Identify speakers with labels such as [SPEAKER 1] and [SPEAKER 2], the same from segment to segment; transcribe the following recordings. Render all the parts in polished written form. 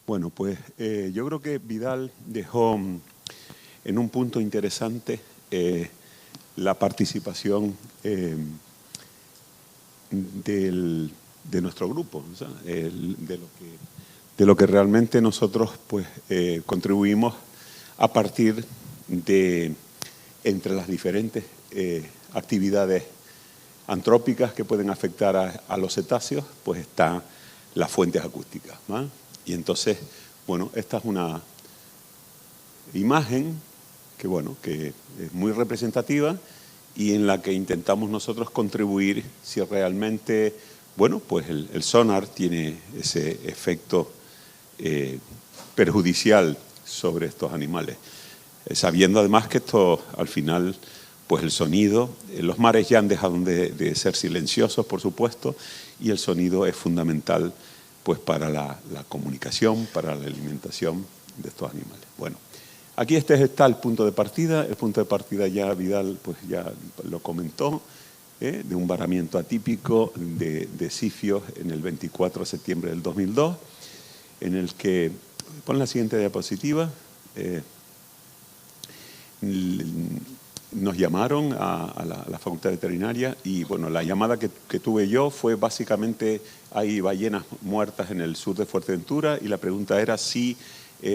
[SPEAKER 1] Bueno, pues yo creo que Vidal dejó en un punto interesante la participación de nuestro grupo, o sea, de lo que realmente nosotros pues, contribuimos a partir de entre las diferentes actividades antrópicas que pueden afectar a los cetáceos, pues está las fuentes acústicas, ¿no? Y entonces, bueno, esta es una imagen que, bueno, que es muy representativa y en la que intentamos nosotros contribuir si realmente, bueno, pues el sonar tiene ese efecto perjudicial sobre estos animales. Sabiendo además que esto, al final, pues el sonido, los mares ya han dejado de ser silenciosos, por supuesto, y el sonido es fundamental pues para la comunicación, para la alimentación de estos animales. Bueno, aquí está el punto de partida. El punto de partida ya Vidal pues ya lo comentó, de un varamiento atípico de sifios en el 24 de septiembre del 2002, en el que, pon la siguiente diapositiva, nos llamaron a la Facultad Veterinaria y bueno, la llamada que tuve yo fue básicamente, hay ballenas muertas en el sur de Fuerteventura y la pregunta era si,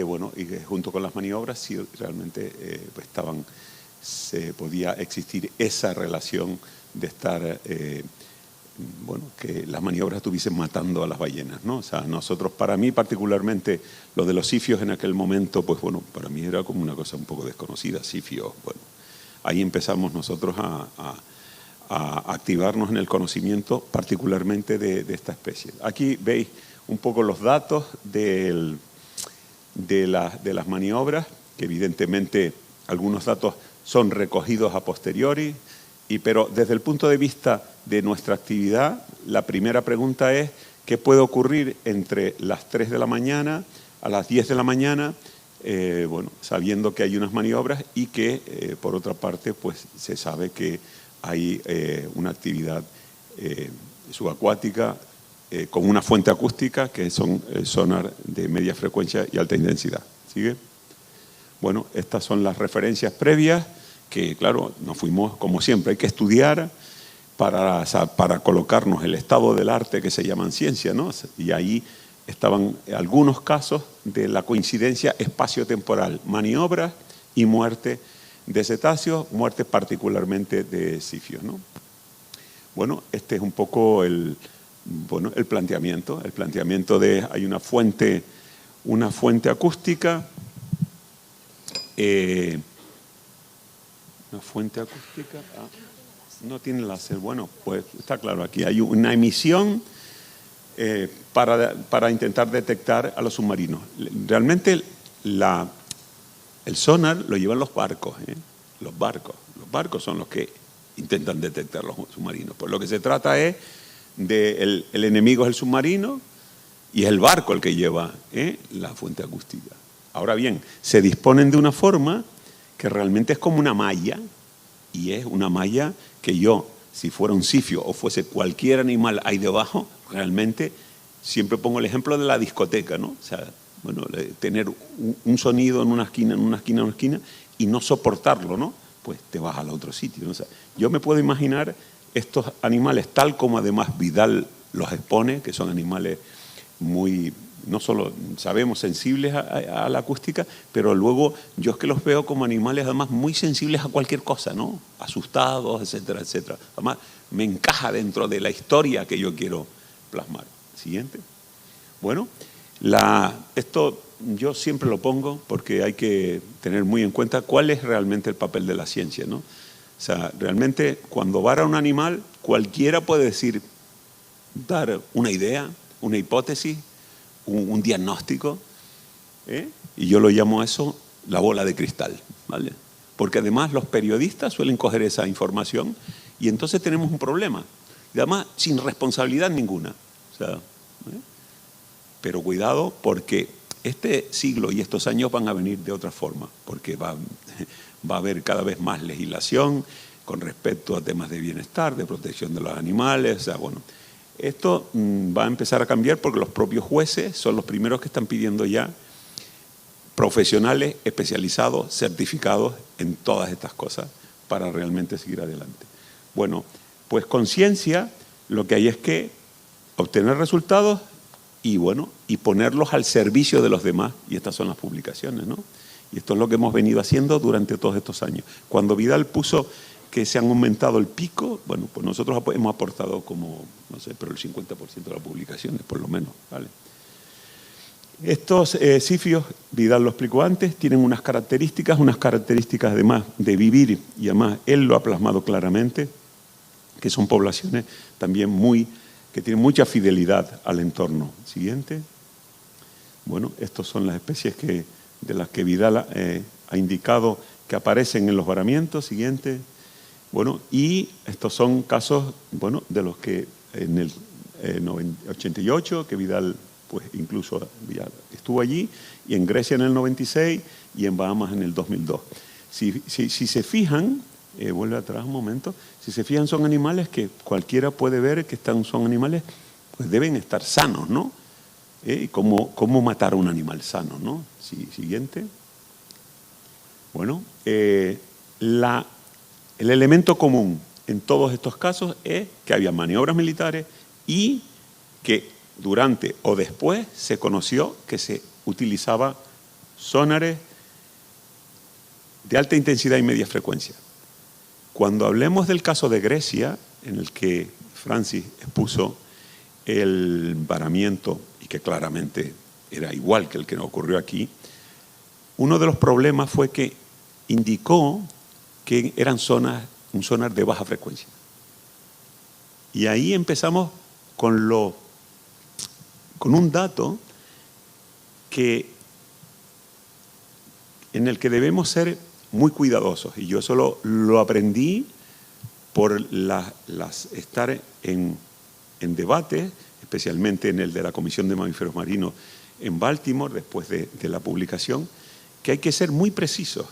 [SPEAKER 1] bueno, y junto con las maniobras, si realmente se podía existir esa relación de estar, bueno, que las maniobras estuviesen matando a las ballenas, ¿no? O sea, nosotros, para mí particularmente, lo de los sifios en aquel momento, pues bueno, para mí era como una cosa un poco desconocida, sifios, bueno. Ahí empezamos nosotros a activarnos en el conocimiento, particularmente de esta especie. Aquí veis un poco los datos de las maniobras, que evidentemente algunos datos son recogidos a posteriori, pero desde el punto de vista de nuestra actividad, la primera pregunta es ¿qué puede ocurrir entre las 3 de la mañana a las 10 de la mañana? Bueno, sabiendo que hay unas maniobras y que, por otra parte, pues se sabe que hay una actividad subacuática con una fuente acústica que son sonar de media frecuencia y alta intensidad. ¿Sigue? Bueno, estas son las referencias previas que, claro, nos fuimos, como siempre, hay que estudiar para colocarnos el estado del arte que se llaman ciencia, ¿no? Y ahí estaban algunos casos de la coincidencia espacio-temporal, maniobras y muerte de cetáceos, muerte particularmente de sifios, ¿no? Bueno, este es un poco el planteamiento. El planteamiento de hay una fuente acústica, no tiene láser. Bueno, pues está claro, aquí hay una emisión para intentar detectar a los submarinos. Realmente el sonar lo llevan los barcos, Los barcos son los que intentan detectar los submarinos. Pues lo que se trata es de el enemigo es el submarino y es el barco el que lleva la fuente acústica. Ahora bien, se disponen de una forma que realmente es como una malla, y es una malla que yo, si fuera un sifio o fuese cualquier animal ahí debajo, realmente siempre pongo el ejemplo de la discoteca, ¿no? O sea, bueno, tener un sonido en una esquina y no soportarlo, ¿no? Pues te vas al otro sitio, ¿no? O sea, yo me puedo imaginar estos animales tal como además Vidal los expone, que son animales muy, no solo sabemos sensibles a la acústica, pero luego yo es que los veo como animales además muy sensibles a cualquier cosa, ¿no? Asustados, etcétera, etcétera. Además, me encaja dentro de la historia que yo quiero plasmar. Siguiente. Bueno, esto yo siempre lo pongo porque hay que tener muy en cuenta cuál es realmente el papel de la ciencia, ¿no? O sea, realmente cuando vara un animal, cualquiera puede dar una idea, una hipótesis, un diagnóstico, y yo lo llamo eso la bola de cristal, ¿vale? Porque además los periodistas suelen coger esa información y entonces tenemos un problema, y además sin responsabilidad ninguna. O sea, pero cuidado porque este siglo y estos años van a venir de otra forma, porque va a haber cada vez más legislación con respecto a temas de bienestar, de protección de los animales, o sea, bueno, Esto va a empezar a cambiar porque los propios jueces son los primeros que están pidiendo ya profesionales especializados, certificados en todas estas cosas para realmente seguir adelante. Bueno, pues con ciencia lo que hay es que obtener resultados y, bueno, y ponerlos al servicio de los demás. Y estas son las publicaciones, ¿no? Y esto es lo que hemos venido haciendo durante todos estos años. Cuando Vidal puso que se han aumentado el pico, bueno, pues nosotros hemos aportado como, no sé, pero el 50% de las publicaciones, por lo menos, ¿vale? Estos sifios, Vidal lo explicó antes, tienen unas características además de vivir, y además él lo ha plasmado claramente, que son poblaciones también que tienen mucha fidelidad al entorno. Siguiente. Bueno, estas son las especies de las que Vidal ha indicado que aparecen en los varamientos. Siguiente. Bueno, y estos son casos, bueno, de los que en el 88, que Vidal pues incluso ya estuvo allí, y en Grecia en el 96 y en Bahamas en el 2002. Si se fijan, vuelve atrás un momento, si se fijan son animales que cualquiera puede ver que son animales, pues deben estar sanos, ¿no? ¿Cómo matar a un animal sano, ¿no? Siguiente. Bueno, el elemento común en todos estos casos es que había maniobras militares y que durante o después se conoció que se utilizaba sonares de alta intensidad y media frecuencia. Cuando hablemos del caso de Grecia, en el que Francis expuso el varamiento y que claramente era igual que el que nos ocurrió aquí, uno de los problemas fue que indicó que eran un sonar de baja frecuencia. Y ahí empezamos con un dato en el que debemos ser muy cuidadosos. Y yo eso lo aprendí por estar en debate, especialmente en el de la Comisión de Mamíferos Marinos en Baltimore, después de la publicación, que hay que ser muy precisos.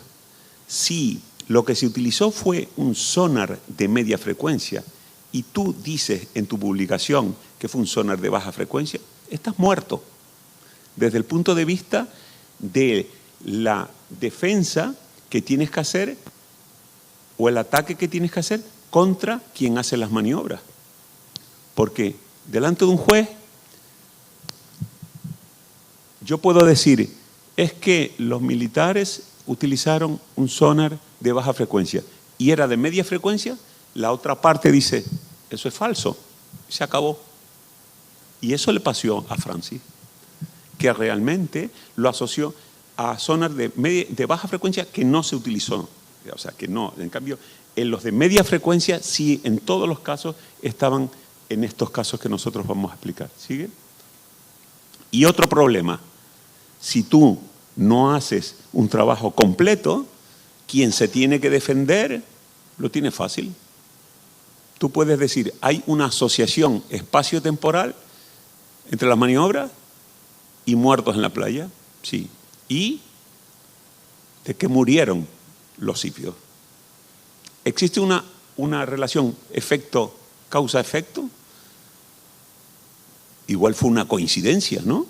[SPEAKER 1] Si lo que se utilizó fue un sonar de media frecuencia y tú dices en tu publicación que fue un sonar de baja frecuencia, estás muerto desde el punto de vista de la defensa que tienes que hacer o el ataque que tienes que hacer contra quien hace las maniobras. Porque delante de un juez yo puedo decir, es que los militares utilizaron un sonar de baja frecuencia y era de media frecuencia, la otra parte dice, eso es falso, se acabó. Y eso le pasó a Francis, que realmente lo asoció a sonar de baja frecuencia que no se utilizó. O sea, que no. En cambio, en los de media frecuencia, sí, en todos los casos, estaban en estos casos que nosotros vamos a explicar. ¿Sigue? Y otro problema, si tú no haces un trabajo completo, quien se tiene que defender lo tiene fácil. Tú puedes decir, hay una asociación espacio-temporal entre las maniobras y muertos en la playa, sí. ¿Y de qué murieron los sifios? ¿Existe una relación causa-efecto? Igual fue una coincidencia, ¿no?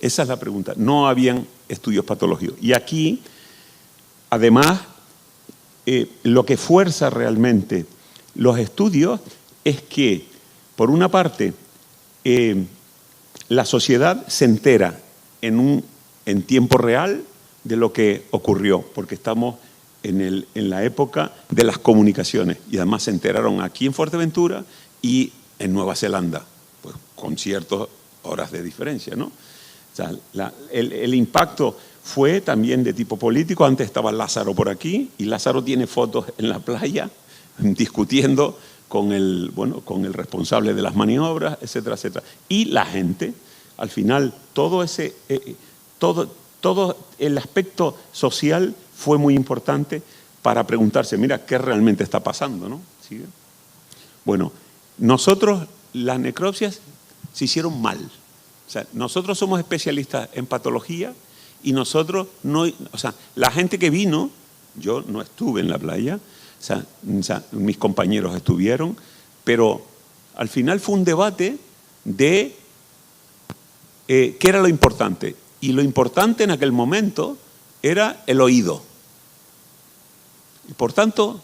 [SPEAKER 1] Esa es la pregunta. No habían estudios patológicos. Y aquí, además, lo que fuerza realmente los estudios es que, por una parte, la sociedad se entera en tiempo real de lo que ocurrió, porque estamos en la época de las comunicaciones, y además se enteraron aquí en Fuerteventura y en Nueva Zelanda, pues con ciertas horas de diferencia, ¿no? O sea, el impacto fue también de tipo político. Antes estaba Lázaro por aquí, y Lázaro tiene fotos en la playa discutiendo con el responsable de las maniobras, etcétera, etcétera. Y la gente, al final, todo el aspecto social fue muy importante para preguntarse, mira, ¿qué realmente está pasando, no? ¿Sigue? Bueno, nosotros, las necropsias se hicieron mal. O sea, nosotros somos especialistas en patología y nosotros no, o sea, la gente que vino, yo no estuve en la playa, o sea, mis compañeros estuvieron, pero al final fue un debate de qué era lo importante. Y lo importante en aquel momento era el oído. Y por tanto,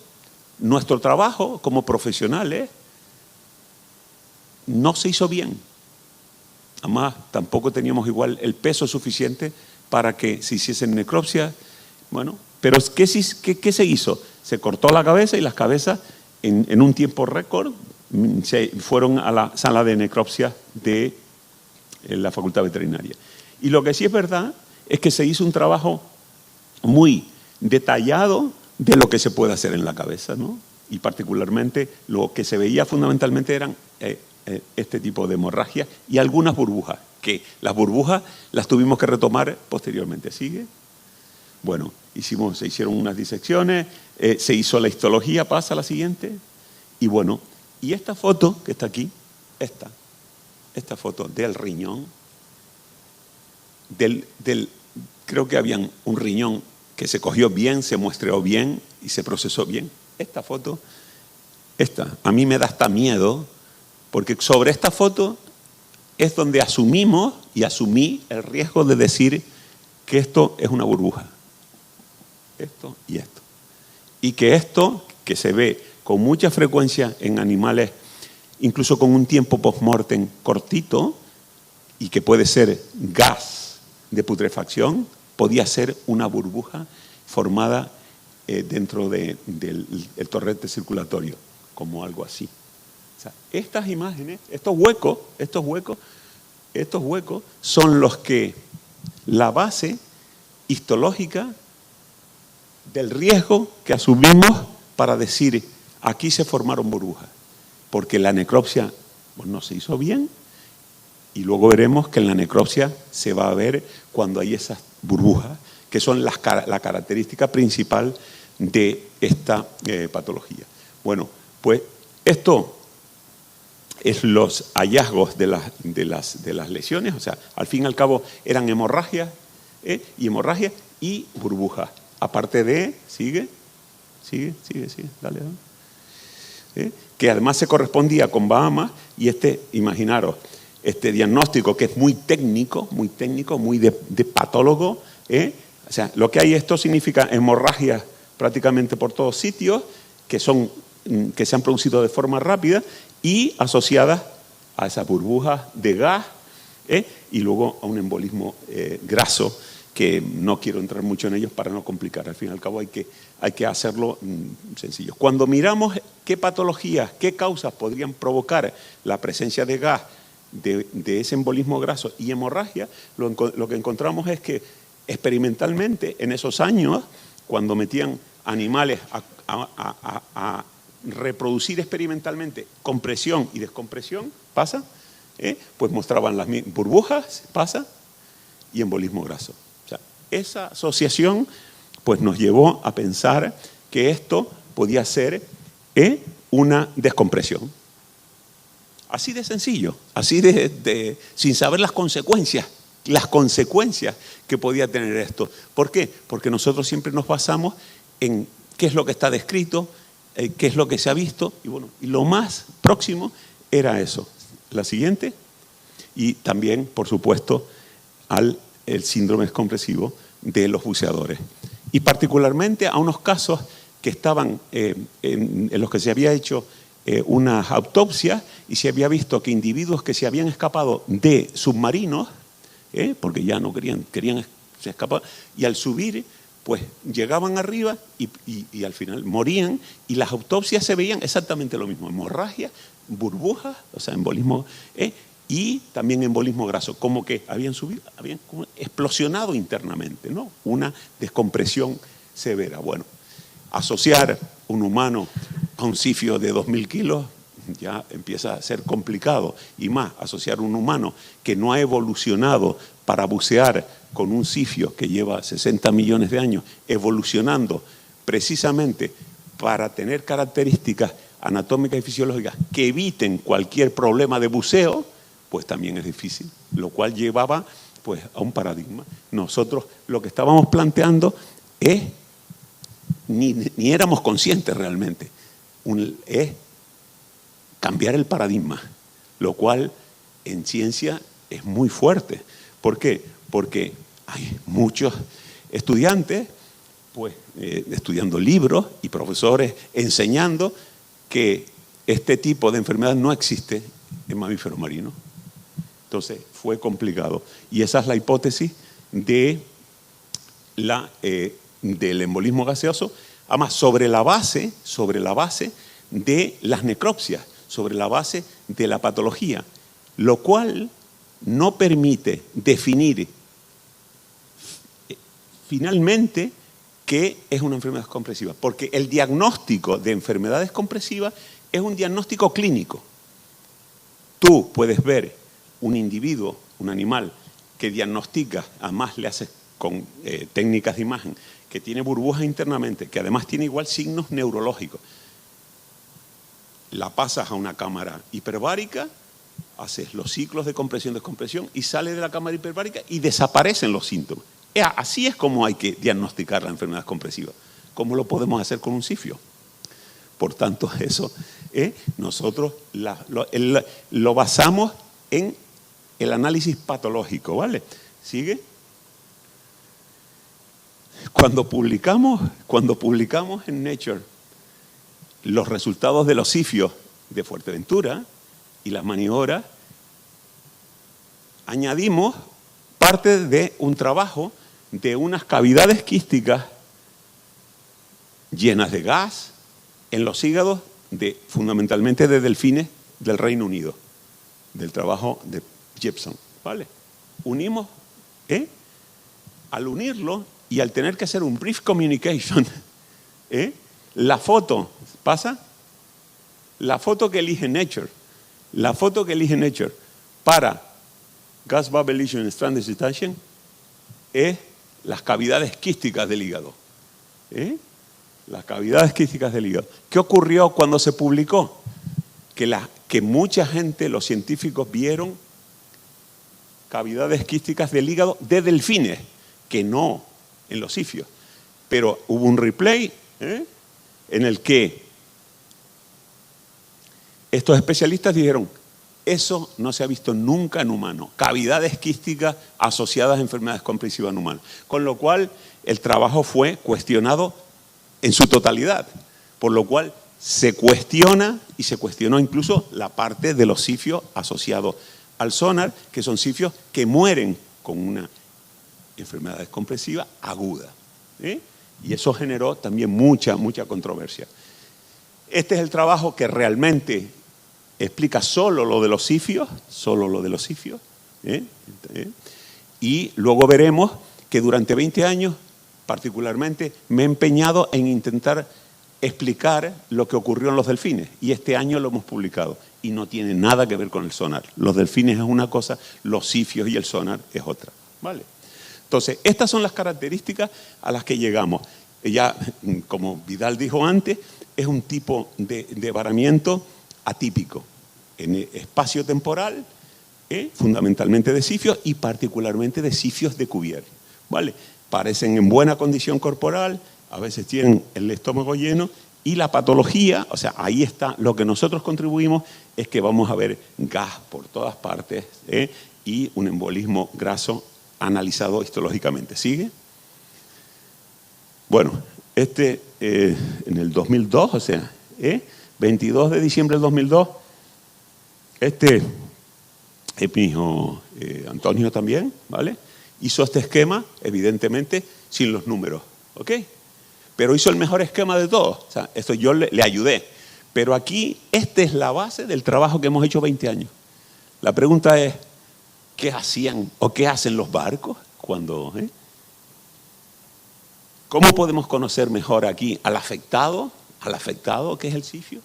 [SPEAKER 1] nuestro trabajo como profesionales no se hizo bien. Además, tampoco teníamos igual el peso suficiente para que se hiciesen necropsias. Bueno, pero ¿qué se hizo? Se cortó la cabeza y las cabezas en un tiempo récord se fueron a la sala de necropsia de la Facultad Veterinaria. Y lo que sí es verdad es que se hizo un trabajo muy detallado de lo que se puede hacer en la cabeza, ¿no? Y particularmente lo que se veía fundamentalmente eran este tipo de hemorragia y algunas burbujas, que las burbujas las tuvimos que retomar posteriormente. ¿Sigue? Bueno, se hicieron unas disecciones, se hizo la histología, pasa a la siguiente, y bueno, y esta foto que está aquí, esta foto del riñón, creo que había un riñón que se cogió bien, se muestreó bien y se procesó bien. Esta foto, a mí me da hasta miedo, porque sobre esta foto es donde asumí el riesgo de decir que esto es una burbuja. Esto y esto. Y que esto, que se ve con mucha frecuencia en animales, incluso con un tiempo post-mortem cortito, y que puede ser gas de putrefacción, podía ser una burbuja formada dentro del torrente circulatorio, como algo así. O sea, estas imágenes, estos huecos son los que la base histológica del riesgo que asumimos para decir aquí se formaron burbujas, porque la necropsia no se hizo bien, y luego veremos que en la necropsia se va a ver cuando hay esas burbujas, que son la característica principal de esta patología. Bueno, pues esto es los hallazgos de las lesiones, o sea, al fin y al cabo eran hemorragias y burbujas. Aparte de, sigue, dale. Que además se correspondía con Bahamas, y imaginaros, este diagnóstico que es muy técnico, muy de patólogo, o sea, lo que hay, esto significa hemorragias prácticamente por todos sitios, que se han producido de forma rápida y asociadas a esas burbujas de gas, y luego a un embolismo graso, que no quiero entrar mucho en ellos para no complicar. Al fin y al cabo hay que hacerlo sencillo. Cuando miramos qué patologías, qué causas podrían provocar la presencia de gas, de ese embolismo graso y hemorragia, lo que encontramos es que experimentalmente en esos años, cuando metían animales a reproducir experimentalmente compresión y descompresión, pasa, pues mostraban las burbujas, pasa, y embolismo graso. O sea, esa asociación pues nos llevó a pensar que esto podía ser una descompresión. Así de sencillo, así sin saber las consecuencias que podía tener esto. ¿Por qué? Porque nosotros siempre nos basamos en qué es lo que está descrito, qué es lo que se ha visto, y lo más próximo era eso. La siguiente, y también, por supuesto, el síndrome descompresivo de los buceadores. Y particularmente a unos casos que estaban en los que se había hecho unas autopsias y se había visto que individuos que se habían escapado de submarinos, porque ya no querían se escapar, y al subir, pues llegaban arriba y al final morían, y las autopsias se veían exactamente lo mismo: hemorragia, burbujas, o sea, embolismo, y también embolismo graso, como que habían subido, habían como explosionado internamente, ¿no? Una descompresión severa. Bueno, asociar un humano a un sifio de 2.000 kilos ya empieza a ser complicado, y más asociar un humano que no ha evolucionado para bucear con un sifio que lleva 60 millones de años evolucionando precisamente para tener características anatómicas y fisiológicas que eviten cualquier problema de buceo, pues también es difícil, lo cual llevaba pues a un paradigma. Nosotros lo que estábamos planteando es, ni éramos conscientes realmente, es cambiar el paradigma, lo cual en ciencia es muy fuerte. ¿Por qué? Porque hay muchos estudiantes pues, estudiando libros y profesores enseñando que este tipo de enfermedad no existe en mamíferos marinos. Entonces fue complicado. Y esa es la hipótesis del embolismo gaseoso, además sobre la base de las necropsias, sobre la base de la patología, lo cual no permite definir finalmente qué es una enfermedad compresiva, porque el diagnóstico de enfermedades compresivas es un diagnóstico clínico. Tú puedes ver un individuo, un animal, que diagnostica, además le haces con técnicas de imagen, que tiene burbujas internamente, que además tiene igual signos neurológicos. La pasas a una cámara hiperbárica, haces los ciclos de compresión-descompresión y sale de la cámara hiperbárica y desaparecen los síntomas. Así es como hay que diagnosticar la enfermedad compresiva. ¿Cómo lo podemos hacer con un sifio? Por tanto, eso nosotros lo basamos en el análisis patológico, ¿vale? ¿Sigue? Cuando publicamos en Nature los resultados de los sifios de Fuerteventura y las maniobras, añadimos parte de un trabajo de unas cavidades quísticas llenas de gas en los hígados fundamentalmente de delfines del Reino Unido, del trabajo de Gibson, ¿vale? Unimos, al unirlo y al tener que hacer un brief communication, la foto, ¿pasa? La foto que elige Nature para gas bubble lesion and strand excitation es las cavidades quísticas del hígado. Las cavidades quísticas del hígado. ¿Qué ocurrió cuando se publicó? Que mucha gente, los científicos, vieron cavidades quísticas del hígado de delfines, que no en los sifios. Pero hubo un replay en el que estos especialistas dijeron: eso no se ha visto nunca en humano, cavidades quísticas asociadas a enfermedades compresivas en humanos. Con lo cual, el trabajo fue cuestionado en su totalidad, por lo cual se cuestiona y se cuestionó incluso la parte de los sifios asociados al sonar, que son sifios que mueren con una enfermedad compresiva aguda. Y eso generó también mucha controversia. Este es el trabajo que realmente explica solo lo de los sifios, y luego veremos que durante 20 años, particularmente, me he empeñado en intentar explicar lo que ocurrió en los delfines, y este año lo hemos publicado, y no tiene nada que ver con el sonar. Los delfines es una cosa, los sifios y el sonar es otra, ¿vale? Entonces, estas son las características a las que llegamos. Ya, como Vidal dijo antes, es un tipo de varamiento atípico, en espacio temporal, fundamentalmente de sifios y particularmente de sifios de Cuvier, ¿vale? Parecen en buena condición corporal, a veces tienen el estómago lleno, y la patología, o sea, ahí está, lo que nosotros contribuimos es que vamos a ver gas por todas partes, y un embolismo graso analizado histológicamente. ¿Sigue? Bueno, en el 2002, o sea, 22 de diciembre del 2002, mi hijo Antonio también, ¿vale? Hizo este esquema, evidentemente, sin los números, ¿ok? Pero hizo el mejor esquema de todos. O sea, esto yo le ayudé. Pero aquí, esta es la base del trabajo que hemos hecho 20 años. La pregunta es, ¿qué hacían o qué hacen los barcos cuando... ¿Cómo podemos conocer mejor aquí al afectado que es el sifio?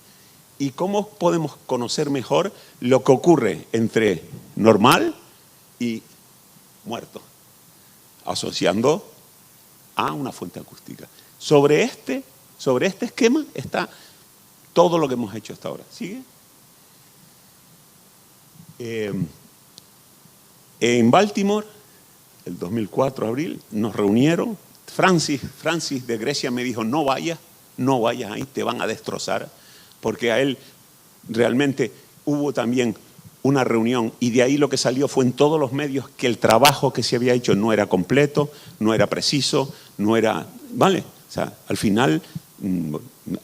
[SPEAKER 1] ¿Y cómo podemos conocer mejor lo que ocurre entre normal y muerto? Asociando a una fuente acústica. Sobre este esquema está todo lo que hemos hecho hasta ahora. ¿Sigue? En Baltimore, el 2004, abril, nos reunieron. Francis de Grecia me dijo: no vayas ahí, te van a destrozar, porque a él realmente hubo también una reunión y de ahí lo que salió fue en todos los medios que el trabajo que se había hecho no era completo, no era preciso, no era... ¿Vale? O sea, al final,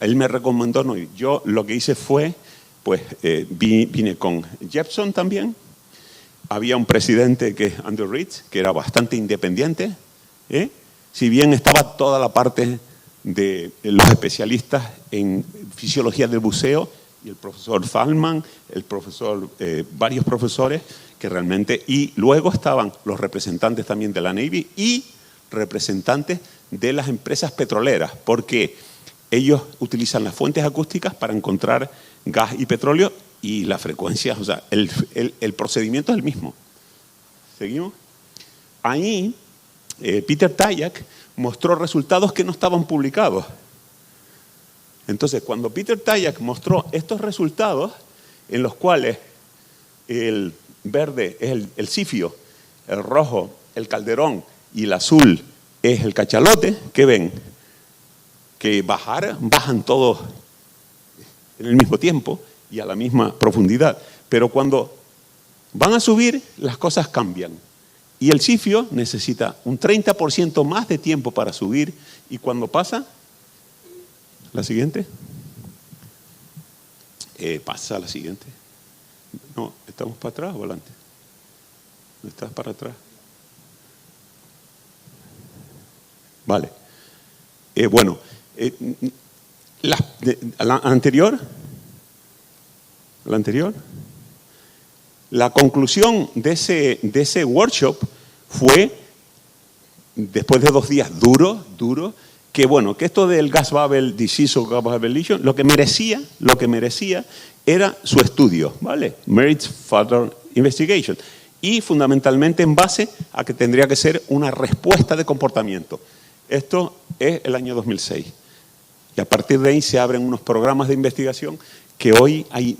[SPEAKER 1] él me recomendó no ir. Yo lo que hice fue, pues, vine con Jepson también. Había un presidente que es Andrew Reid, que era bastante independiente. Si bien estaba toda la parte de los especialistas en fisiología del buceo, y el profesor Thalman, varios profesores que realmente... Y luego estaban los representantes también de la Navy y representantes de las empresas petroleras, porque ellos utilizan las fuentes acústicas para encontrar gas y petróleo y las frecuencias, o sea, el procedimiento es el mismo. ¿Seguimos? Ahí Peter Tajak mostró resultados que no estaban publicados. Entonces, cuando Peter Tajak mostró estos resultados, en los cuales el verde es el sifio, el rojo el calderón y el azul es el cachalote, ¿qué ven? Que bajan todos en el mismo tiempo y a la misma profundidad. Pero cuando van a subir, las cosas cambian. Y el sifio necesita un 30% más de tiempo para subir. Y cuando pasa, la siguiente. Pasa la siguiente. No, ¿estamos para atrás o adelante? ¿No estás para atrás? Vale. Bueno, la anterior, la conclusión de ese workshop fue, después de 2 días duros, que bueno, que esto del gas bubble disease o gas bubble lesion, lo que merecía era su estudio, ¿vale? Merits further investigation. Y fundamentalmente en base a que tendría que ser una respuesta de comportamiento. Esto es el año 2006. Y a partir de ahí se abren unos programas de investigación que hoy hay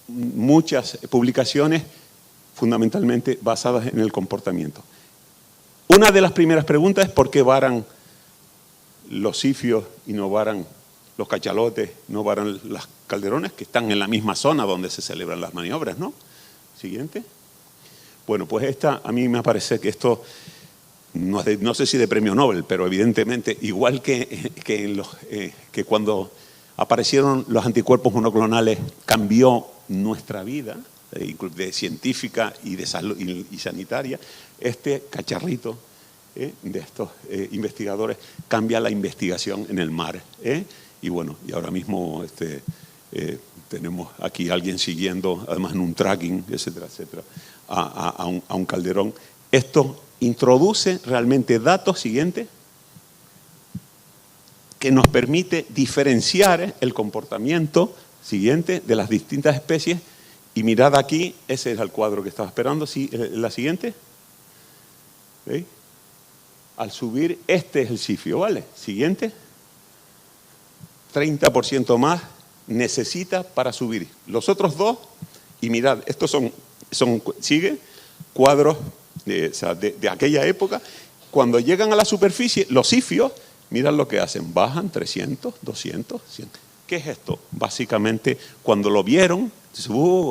[SPEAKER 1] muchas publicaciones fundamentalmente basadas en el comportamiento. Una de las primeras preguntas es ¿por qué varan los sifios y no varan los cachalotes, no varan las calderones, que están en la misma zona donde se celebran las maniobras, ¿no? Siguiente. Bueno, pues a mí me parece que esto, no sé si de premio Nobel, pero evidentemente, igual que cuando aparecieron los anticuerpos monoclonales, cambió nuestra vida, de científica y de salud y sanitaria, este cacharrito de estos investigadores cambia la investigación en el mar. Y bueno, y ahora mismo tenemos aquí a alguien siguiendo, además en un tracking, etcétera, etcétera, a un calderón. Esto introduce realmente datos, siguiente, que nos permite diferenciar el comportamiento, siguiente, de las distintas especies. Y mirad aquí, ese es el cuadro que estaba esperando. Sí, la siguiente. ¿Veis? Al subir, este es el sifio, ¿vale? Siguiente. 30% más necesita para subir. Los otros dos, y mirad, estos son sigue, cuadros de aquella época. Cuando llegan a la superficie, los sifios, mirad lo que hacen. Bajan 300, 200, 100. ¿Qué es esto? Básicamente, cuando lo vieron,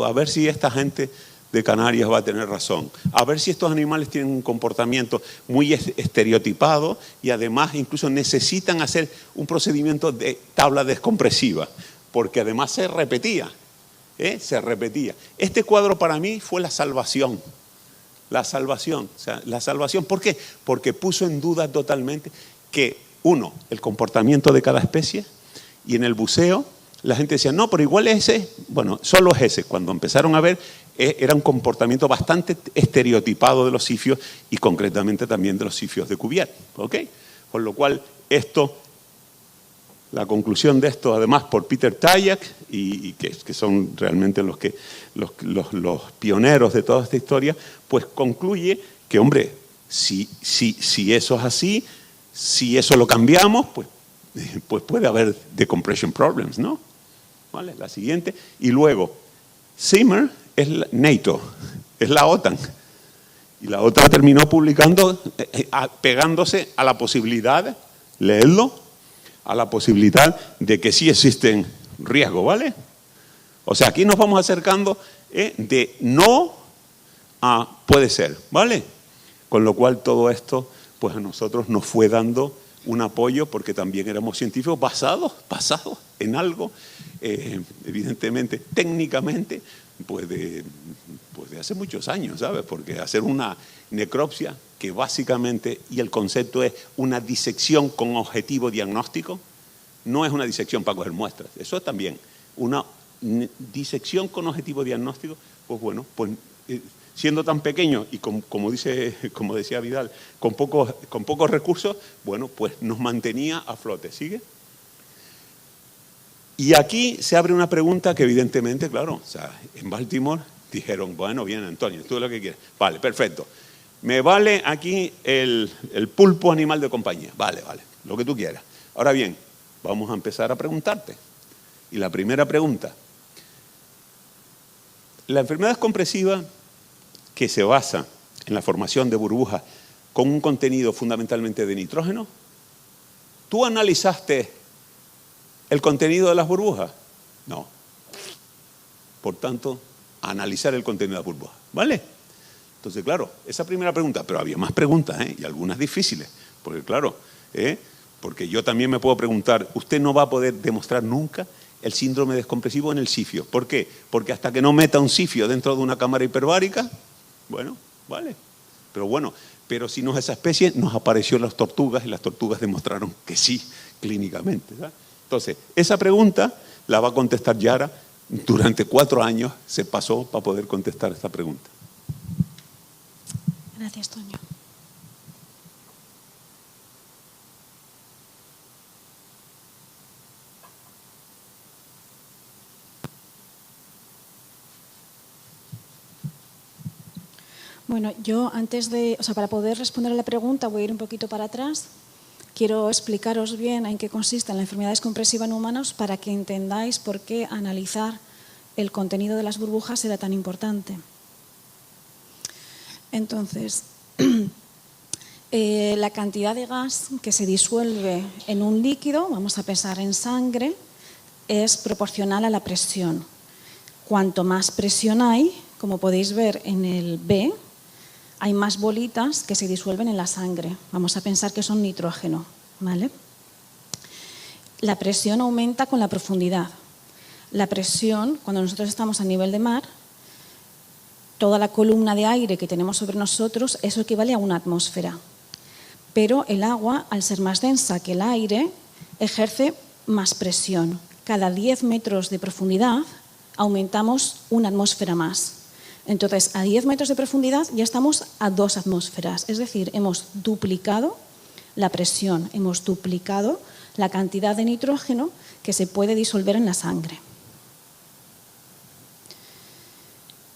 [SPEAKER 1] a ver si esta gente de Canarias va a tener razón. A ver si estos animales tienen un comportamiento muy estereotipado y además incluso necesitan hacer un procedimiento de tabla descompresiva, porque además se repetía. Se repetía. Este cuadro para mí fue la salvación. La salvación. O sea, la salvación. ¿Por qué? Porque puso en duda totalmente que, uno, el comportamiento de cada especie, y en el buceo la gente decía, no, pero igual es ese. Bueno, solo es ese. Cuando empezaron a ver, era un comportamiento bastante estereotipado de los sifios y concretamente también de los sifios de Cuvier. ¿Ok? Con lo cual, la conclusión de esto, además por Peter Tajak, y que son realmente los pioneros de toda esta historia, pues concluye que, hombre, si eso es así, si eso lo cambiamos, pues puede haber decompression problems, ¿no? ¿Vale? La siguiente. Y luego, Zimmer es NATO, es la OTAN. Y la OTAN terminó publicando, pegándose a la posibilidad, leedlo, a la posibilidad de que sí existen riesgos, ¿vale? O sea, aquí nos vamos acercando de no a puede ser, ¿vale? Con lo cual todo esto, pues a nosotros nos fue dando un apoyo porque también éramos científicos basados en algo, evidentemente, técnicamente, pues de hace muchos años, ¿sabes? Porque hacer una necropsia que básicamente, y el concepto es una disección con objetivo diagnóstico, no es una disección para coger muestras, eso es también una disección con objetivo diagnóstico, pues bueno, pues siendo tan pequeño y como decía Vidal, con pocos recursos, bueno, pues nos mantenía a flote. ¿Sigue? Y aquí se abre una pregunta que evidentemente, claro, o sea, en Baltimore dijeron, bueno, bien, Antonio, tú lo que quieres. Vale, perfecto. Me vale aquí el pulpo animal de compañía. Vale, lo que tú quieras. Ahora bien, vamos a empezar a preguntarte. Y la primera pregunta. La enfermedad compresiva que se basa en la formación de burbujas con un contenido fundamentalmente de nitrógeno, ¿tú analizaste el contenido de las burbujas? No. Por tanto, analizar el contenido de las burbujas, ¿vale? Entonces, claro, esa primera pregunta, pero había más preguntas, y algunas difíciles, porque claro, porque yo también me puedo preguntar, usted no va a poder demostrar nunca el síndrome descompresivo en el sifio. ¿Por qué? Porque hasta que no meta un sifio dentro de una cámara hiperbárica, bueno, vale. Pero si no es esa especie, nos apareció las tortugas y las tortugas demostraron que sí, clínicamente, ¿sabes? Entonces, esa pregunta la va a contestar Yara. Durante 4 años se pasó para poder contestar esta pregunta.
[SPEAKER 2] Gracias, Toño. Bueno, yo para poder responder a la pregunta voy a ir un poquito para atrás. Quiero explicaros bien en qué consiste la enfermedad descompresiva en humanos para que entendáis por qué analizar el contenido de las burbujas era tan importante. Entonces, la cantidad de gas que se disuelve en un líquido, vamos a pensar en sangre, es proporcional a la presión. Cuanto más presión hay, como podéis ver en el B, hay más bolitas que se disuelven en la sangre. Vamos a pensar que son nitrógeno, ¿vale? La presión aumenta con la profundidad. La presión, cuando nosotros estamos a nivel de mar, toda la columna de aire que tenemos sobre nosotros, eso equivale a una atmósfera. Pero el agua, al ser más densa que el aire, ejerce más presión. Cada 10 metros de profundidad aumentamos una atmósfera más. Entonces, a 10 metros de profundidad ya estamos a 2 atmósferas. Es decir, hemos duplicado la presión, hemos duplicado la cantidad de nitrógeno que se puede disolver en la sangre.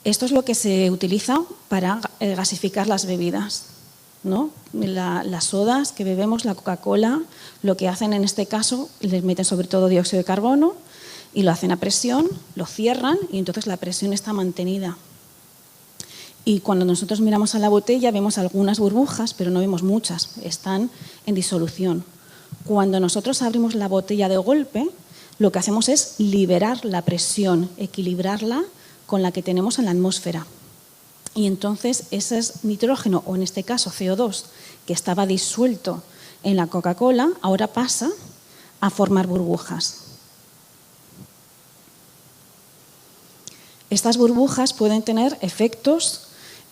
[SPEAKER 2] Esto es lo que se utiliza para gasificar las bebidas, ¿no? Las sodas que bebemos, la Coca-Cola, lo que hacen en este caso, les meten sobre todo dióxido de carbono y lo hacen a presión, lo cierran y entonces la presión está mantenida. Y cuando nosotros miramos a la botella vemos algunas burbujas, pero no vemos muchas, están en disolución. Cuando nosotros abrimos la botella de golpe, lo que hacemos es liberar la presión, equilibrarla con la que tenemos en la atmósfera. Y entonces ese es nitrógeno, o en este caso CO2, que estaba disuelto en la Coca-Cola, ahora pasa a formar burbujas. Estas burbujas pueden tener efectos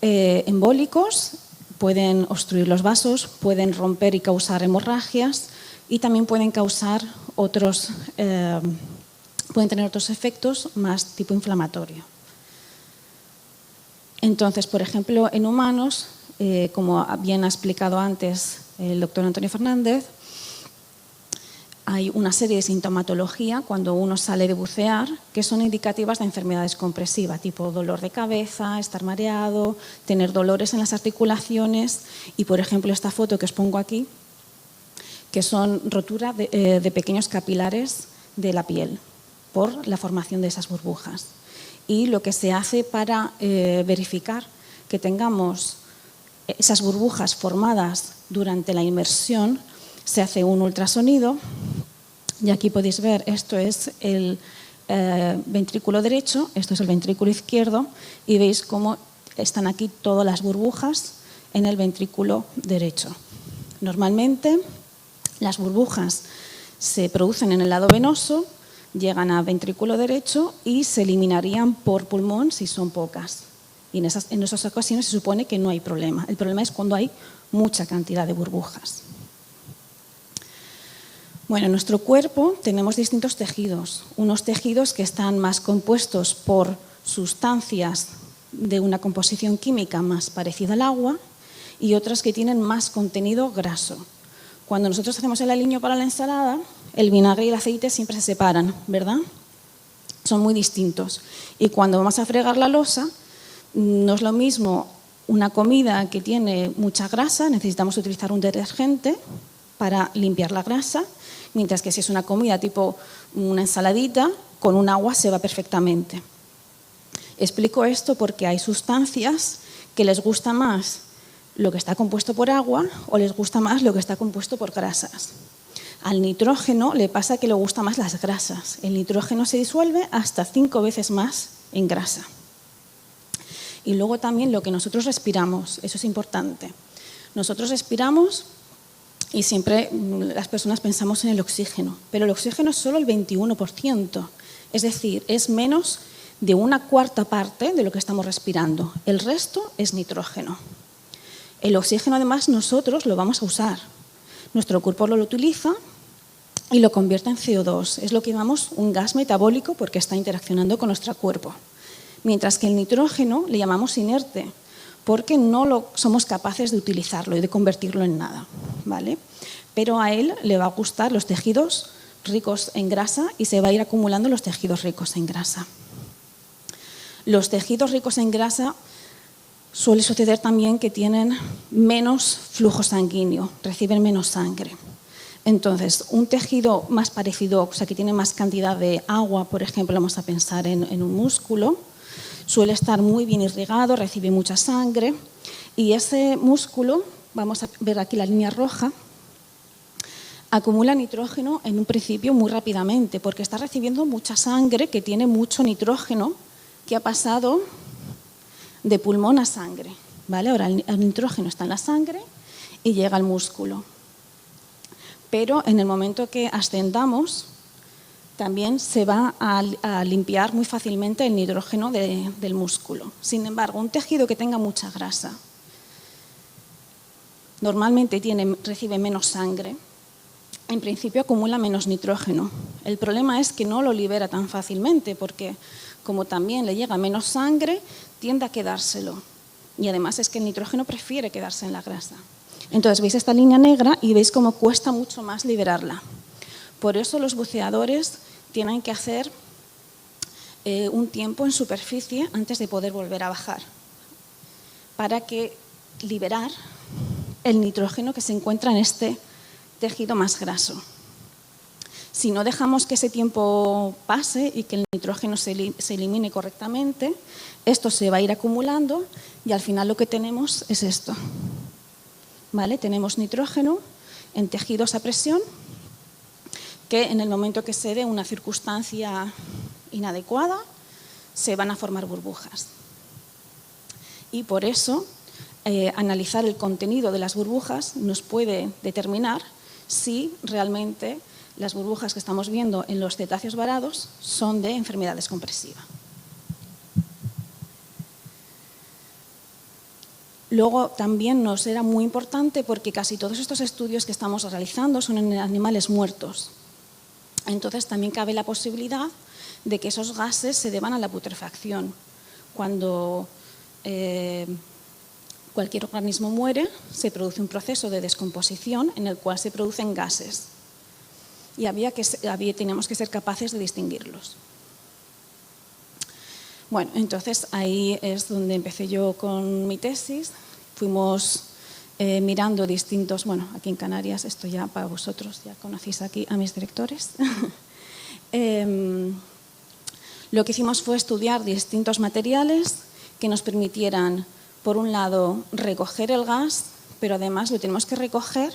[SPEAKER 2] embólicos, pueden obstruir los vasos, pueden romper y causar hemorragias y también pueden causar pueden tener otros efectos más tipo inflamatorio. Entonces, por ejemplo, en humanos, como bien ha explicado antes el doctor Antonio Fernández, hay una serie de sintomatología cuando uno sale de bucear que son indicativas de enfermedad descompresiva, tipo dolor de cabeza, estar mareado, tener dolores en las articulaciones y, por ejemplo, esta foto que os pongo aquí, que son rotura de pequeños capilares de la piel por la formación de esas burbujas. Y lo que se hace para verificar que tengamos esas burbujas formadas durante la inmersión, se hace un ultrasonido y aquí podéis ver, esto es ventrículo derecho, esto es el ventrículo izquierdo, y veis cómo están aquí todas las burbujas en el ventrículo derecho. Normalmente las burbujas se producen en el lado venoso, llegan a ventrículo derecho y se eliminarían por pulmón si son pocas. Y en esas ocasiones se supone que no hay problema. El problema es cuando hay mucha cantidad de burbujas. Bueno, en nuestro cuerpo tenemos distintos tejidos. Unos tejidos que están más compuestos por sustancias de una composición química más parecida al agua y otras que tienen más contenido graso. Cuando nosotros hacemos el aliño para la ensalada, el vinagre y el aceite siempre se separan, ¿verdad? Son muy distintos. Y cuando vamos a fregar la losa, no es lo mismo una comida que tiene mucha grasa, necesitamos utilizar un detergente para limpiar la grasa, mientras que si es una comida tipo una ensaladita, con un agua se va perfectamente. Explico esto porque hay sustancias que les gusta más lo que está compuesto por agua o les gusta más lo que está compuesto por grasas. Al nitrógeno le pasa que le gusta más las grasas. El nitrógeno se disuelve hasta 5 veces más en grasa. Y luego también lo que nosotros respiramos, eso es importante. Nosotros respiramos y siempre las personas pensamos en el oxígeno, pero el oxígeno es solo el 21%, es decir, es menos de 1/4 parte de lo que estamos respirando. El resto es nitrógeno. El oxígeno, además, nosotros lo vamos a usar. Nuestro cuerpo lo utiliza y lo convierte en CO2. Es lo que llamamos un gas metabólico porque está interaccionando con nuestro cuerpo. Mientras que el nitrógeno le llamamos inerte porque no somos capaces de utilizarlo y de convertirlo en nada, ¿vale? Pero a él le va a gustar los tejidos ricos en grasa y se va a ir acumulando los tejidos ricos en grasa. Los tejidos ricos en grasa suele suceder también que tienen menos flujo sanguíneo, reciben menos sangre. Entonces, un tejido más parecido, o sea, que tiene más cantidad de agua, por ejemplo, vamos a pensar en un músculo, suele estar muy bien irrigado, recibe mucha sangre y ese músculo, vamos a ver aquí la línea roja, acumula nitrógeno en un principio muy rápidamente porque está recibiendo mucha sangre que tiene mucho nitrógeno que ha pasado de pulmón a sangre, ¿vale? Ahora el nitrógeno está en la sangre y llega al músculo. Pero en el momento que ascendamos, también se va a limpiar muy fácilmente el nitrógeno del músculo. Sin embargo, un tejido que tenga mucha grasa normalmente recibe menos sangre, en principio acumula menos nitrógeno. El problema es que no lo libera tan fácilmente porque como también le llega menos sangre, tiende a quedárselo. Y además es que el nitrógeno prefiere quedarse en la grasa. Entonces veis esta línea negra y veis cómo cuesta mucho más liberarla. Por eso los buceadores tienen que hacer un tiempo en superficie antes de poder volver a bajar, para que liberar el nitrógeno que se encuentra en este tejido más graso. Si no dejamos que ese tiempo pase y que el nitrógeno se elimine correctamente, esto se va a ir acumulando y al final lo que tenemos es esto. ¿Vale? Tenemos nitrógeno en tejidos a presión que en el momento que se dé una circunstancia inadecuada se van a formar burbujas. Y por eso analizar el contenido de las burbujas nos puede determinar si realmente las burbujas que estamos viendo en los cetáceos varados son de enfermedad descompresiva. Luego también nos era muy importante porque casi todos estos estudios que estamos realizando son en animales muertos. Entonces también cabe la posibilidad de que esos gases se deban a la putrefacción. Cuando cualquier organismo muere, se produce un proceso de descomposición en el cual se producen gases. Y teníamos que ser capaces de distinguirlos. Bueno, entonces ahí es donde empecé yo con mi tesis. Fuimos mirando distintos, bueno, aquí en Canarias, esto ya para vosotros, ya conocéis aquí a mis directores. Lo que hicimos fue estudiar distintos materiales que nos permitieran, por un lado, recoger el gas, pero además lo tenemos que recoger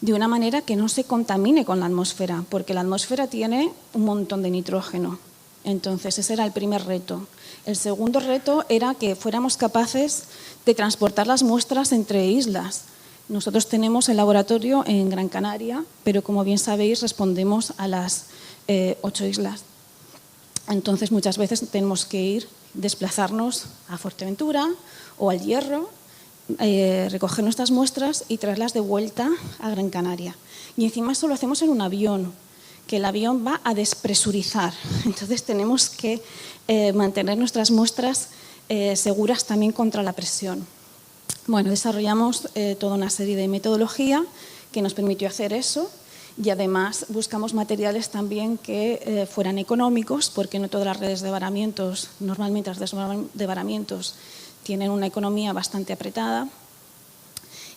[SPEAKER 2] de una manera que no se contamine con la atmósfera, porque la atmósfera tiene un montón de nitrógeno. Entonces, ese era el primer reto. El segundo reto era que fuéramos capaces de transportar las muestras entre islas. Nosotros tenemos el laboratorio en Gran Canaria, pero como bien sabéis, respondemos a las 8 islas. Entonces, muchas veces tenemos que desplazarnos a Fuerteventura o al Hierro, recoger nuestras muestras y traerlas de vuelta a Gran Canaria. Y encima eso lo hacemos en un avión, que el avión va a despresurizar. Entonces tenemos que mantener nuestras muestras seguras también contra la presión. Bueno, desarrollamos toda una serie de metodología que nos permitió hacer eso y además buscamos materiales también que fueran económicos, porque no todas las redes de varamientos, normalmente las redes de varamientos tienen una economía bastante apretada,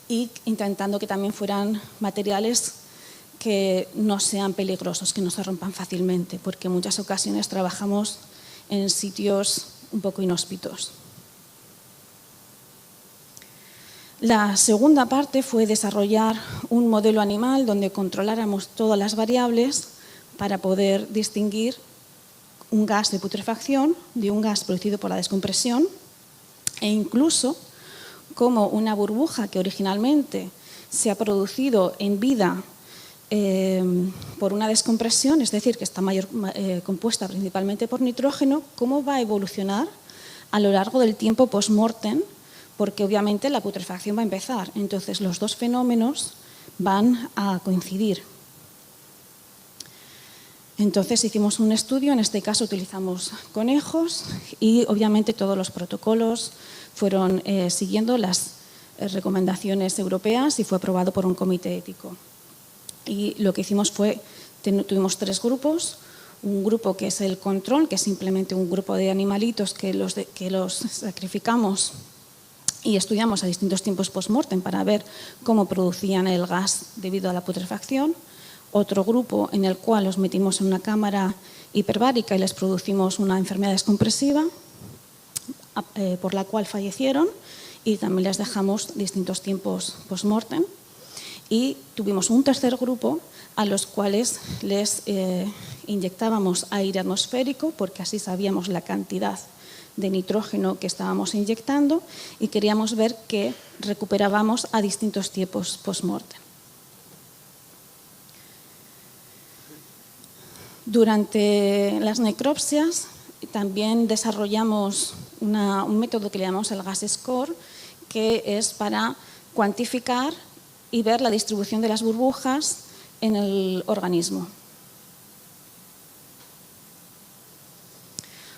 [SPEAKER 2] y intentando que también fueran materiales que no sean peligrosos, que no se rompan fácilmente, porque en muchas ocasiones trabajamos en sitios un poco inhóspitos. La segunda parte fue desarrollar un modelo animal donde controláramos todas las variables para poder distinguir un gas de putrefacción de un gas producido por la descompresión, e incluso cómo una burbuja que originalmente se ha producido en vida por una descompresión, es decir, que está compuesta principalmente por nitrógeno, cómo va a evolucionar a lo largo del tiempo post-mortem, porque obviamente la putrefacción va a empezar. Entonces, los dos fenómenos van a coincidir. Entonces, hicimos un estudio, en este caso utilizamos conejos y obviamente todos los protocolos fueron siguiendo las recomendaciones europeas y fue aprobado por un comité ético. Y lo que hicimos fue, tuvimos 3 grupos, un grupo que es el control, que es simplemente un grupo de animalitos que los sacrificamos y estudiamos a distintos tiempos post-mortem para ver cómo producían el gas debido a la putrefacción. Otro grupo en el cual los metimos en una cámara hiperbárica y les producimos una enfermedad descompresiva por la cual fallecieron, y también les dejamos distintos tiempos post-mortem. Y tuvimos un tercer grupo a los cuales les inyectábamos aire atmosférico, porque así sabíamos la cantidad de nitrógeno que estábamos inyectando y queríamos ver que recuperábamos a distintos tiempos post-mortem. Durante las necropsias también desarrollamos un método que le llamamos el gas score, que es para cuantificar y ver la distribución de las burbujas en el organismo.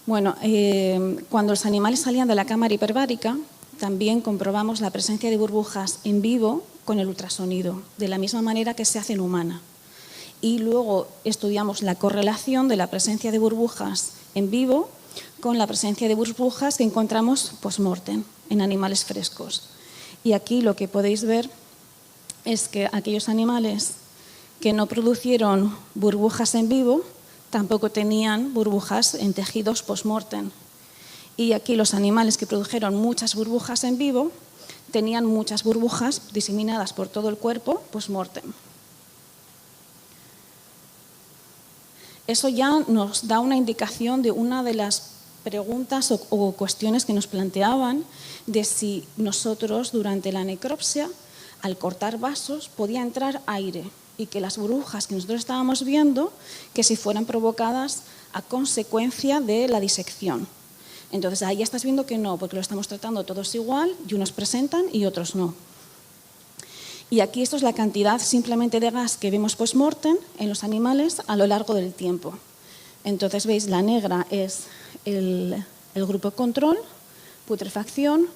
[SPEAKER 2] Bueno, cuando los animales salían de la cámara hiperbárica, también comprobamos la presencia de burbujas en vivo con el ultrasonido, de la misma manera que se hace en humana. Y luego estudiamos la correlación de la presencia de burbujas en vivo con la presencia de burbujas que encontramos post-mortem en animales frescos. Y aquí lo que podéis ver es que aquellos animales que no producieron burbujas en vivo tampoco tenían burbujas en tejidos post-mortem. Y aquí los animales que produjeron muchas burbujas en vivo tenían muchas burbujas diseminadas por todo el cuerpo post-mortem. Eso ya nos da una indicación de una de las preguntas o cuestiones que nos planteaban de si nosotros durante la necropsia, al cortar vasos, podía entrar aire y que las burbujas que nosotros estábamos viendo, que si fueran provocadas a consecuencia de la disección. Entonces ahí ya estás viendo que no, porque lo estamos tratando todos igual y unos presentan y otros no. Y aquí esto es la cantidad simplemente de gas que vemos post-mortem en los animales a lo largo del tiempo. Entonces veis, la negra es el grupo control, putrefacción,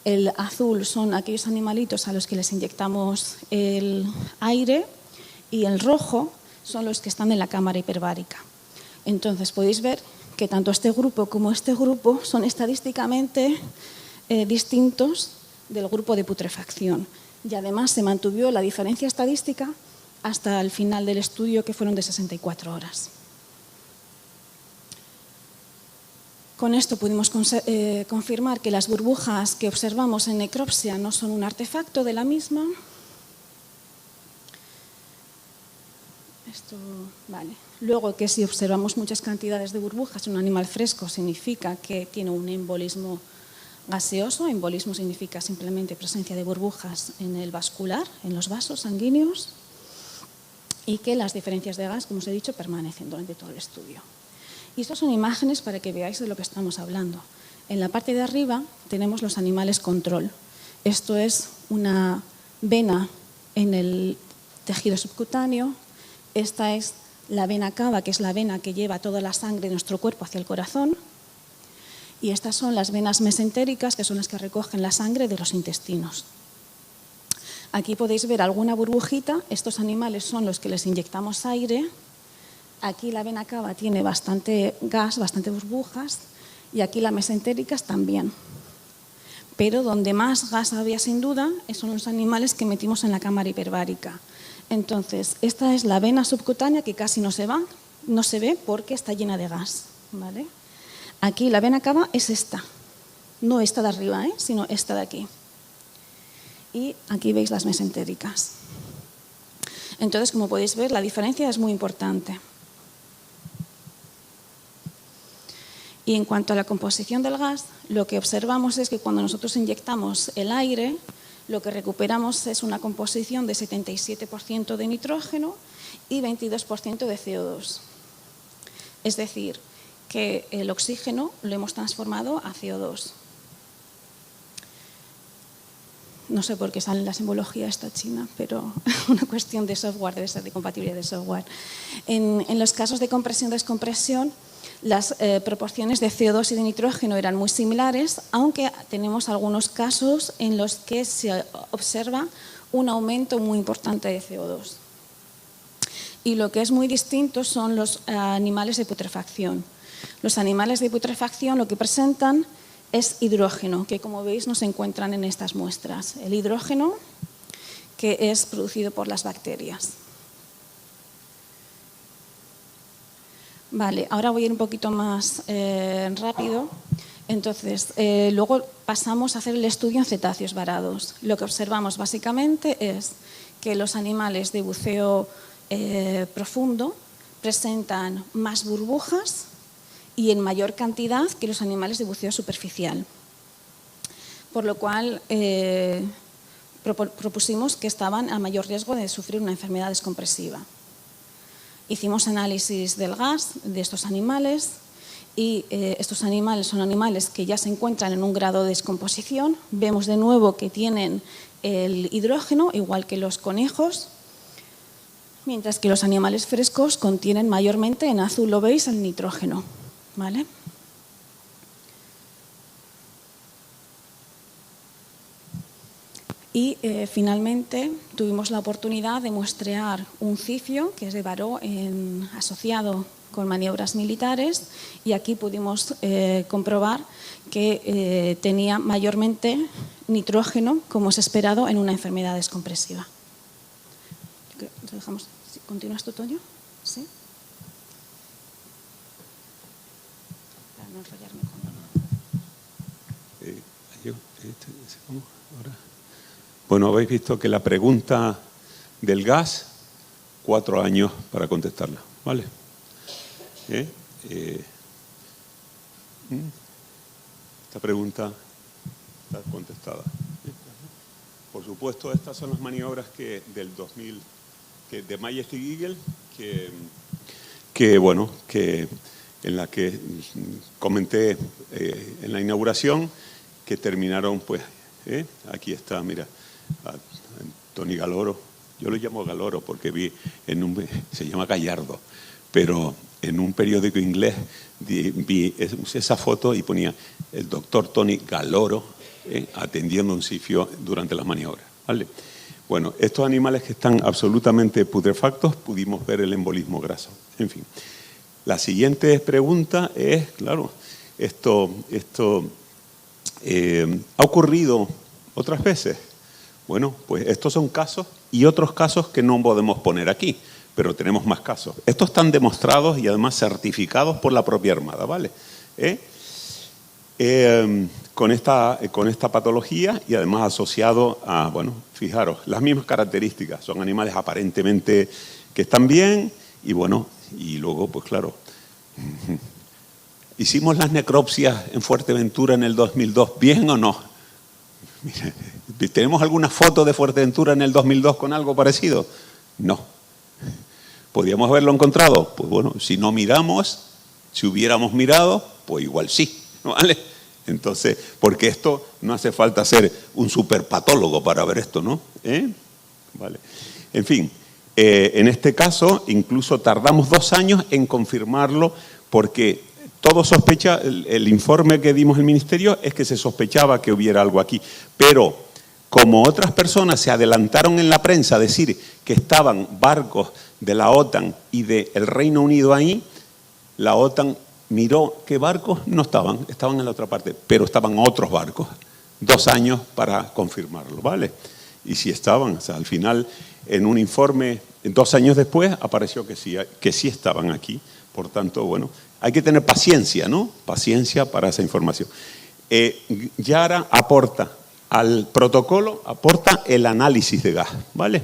[SPEAKER 2] el azul son aquellos animalitos a los que les inyectamos el aire y el rojo son los que están en la cámara hiperbárica. Entonces podéis ver que tanto este grupo como este grupo son estadísticamente distintos del grupo de putrefacción. Y además se mantuvo la diferencia estadística hasta el final del estudio, que fueron de 64 horas. Con esto pudimos confirmar que las burbujas que observamos en necropsia no son un artefacto de la misma. Esto, vale. Luego, que si observamos muchas cantidades de burbujas en un animal fresco, significa que tiene un embolismo gaseoso. Embolismo significa simplemente presencia de burbujas en el vascular, en los vasos sanguíneos, y que las diferencias de gas, como os he dicho, permanecen durante todo el estudio. Y estas son imágenes para que veáis de lo que estamos hablando. En la parte de arriba tenemos los animales control. Esto es una vena en el tejido subcutáneo. Esta es la vena cava, que es la vena que lleva toda la sangre de nuestro cuerpo hacia el corazón. Y estas son las venas mesentéricas, que son las que recogen la sangre de los intestinos. Aquí podéis ver alguna burbujita. Estos animales son los que les inyectamos aire. Aquí la vena cava tiene bastante gas, bastante burbujas. Y aquí las mesentéricas también. Pero donde más gas había sin duda son los animales que metimos en la cámara hiperbárica. Entonces, esta es la vena subcutánea que casi no se ve porque está llena de gas, ¿vale? Aquí la vena cava es esta, no esta de arriba, sino esta de aquí. Y aquí veis las mesentéricas. Entonces, como podéis ver, la diferencia es muy importante. Y en cuanto a la composición del gas, lo que observamos es que cuando nosotros inyectamos el aire, lo que recuperamos es una composición de 77% de nitrógeno y 22% de CO2. Es decir, que el oxígeno lo hemos transformado a CO2. No sé por qué sale en la simbología esta china, pero una cuestión de software, debe ser de compatibilidad de software. En los casos de compresión-descompresión, las proporciones de CO2 y de nitrógeno eran muy similares, aunque tenemos algunos casos en los que se observa un aumento muy importante de CO2. Y lo que es muy distinto son los animales de putrefacción. Los animales de putrefacción lo que presentan es hidrógeno, que como veis no se encuentran en estas muestras. El hidrógeno que es producido por las bacterias. Vale, ahora voy a ir un poquito más rápido. Entonces, luego pasamos a hacer el estudio en cetáceos varados. Lo que observamos básicamente es que los animales de buceo profundo presentan más burbujas y en mayor cantidad que los animales de buceo superficial. Por lo cual, propusimos que estaban a mayor riesgo de sufrir una enfermedad descompresiva. Hicimos análisis del gas de estos animales y estos animales son animales que ya se encuentran en un grado de descomposición. Vemos de nuevo que tienen el hidrógeno, igual que los conejos, mientras que los animales frescos contienen mayormente, en azul lo veis, el nitrógeno, ¿vale? Y finalmente tuvimos la oportunidad de muestrear un cifio que es de Baró asociado con maniobras militares y aquí pudimos comprobar que tenía mayormente nitrógeno como es esperado en una enfermedad descompresiva. Dejamos. ¿Continúas tú, Toño? ¿Sí? Para no enrollarme con...
[SPEAKER 1] ahora. Bueno, habéis visto que la pregunta del gas, 4 años para contestarla, ¿vale? Esta pregunta está contestada. Por supuesto, estas son las maniobras del 2000 de Majestic Eagle, que en la que comenté en la inauguración, que terminaron, pues, aquí está, mira, a Tony Galoro. Yo lo llamo Galoro porque vi se llama Gallardo, pero en un periódico inglés vi esa foto y ponía el doctor Tony Galoro atendiendo un sifio durante las maniobras, ¿vale? Bueno, estos animales que están absolutamente putrefactos, pudimos ver el embolismo graso. En fin, la siguiente pregunta es, claro, esto ¿ha ocurrido otras veces? Bueno, pues estos son casos y otros casos que no podemos poner aquí, pero tenemos más casos. Estos están demostrados y además certificados por la propia Armada, ¿vale? Con esta patología y además asociado a, bueno, fijaros, las mismas características. Son animales aparentemente que están bien Y bueno, y luego, pues claro, ¿hicimos las necropsias en Fuerteventura en el 2002 bien o no? Mire, ¿tenemos alguna foto de Fuerteventura en el 2002 con algo parecido? No. ¿Podríamos haberlo encontrado? Pues bueno, si no miramos, si hubiéramos mirado, pues igual sí, ¿vale? Entonces, porque esto no hace falta ser un superpatólogo para ver esto, ¿no? Vale. En fin, en este caso incluso tardamos 2 años en confirmarlo porque todo sospecha, el informe que dimos el ministerio es que se sospechaba que hubiera algo aquí, pero como otras personas se adelantaron en la prensa a decir que estaban barcos de la OTAN y del Reino Unido ahí, la OTAN miró qué barcos no estaban en la otra parte, pero estaban otros barcos. 2 años para confirmarlo, ¿vale? Y sí estaban, o sea, al final, en un informe, 2 años después, apareció que sí estaban aquí. Por tanto, bueno, hay que tener paciencia, ¿no? Paciencia para esa información. Yara aporta al protocolo, aporta el análisis de gas, ¿vale?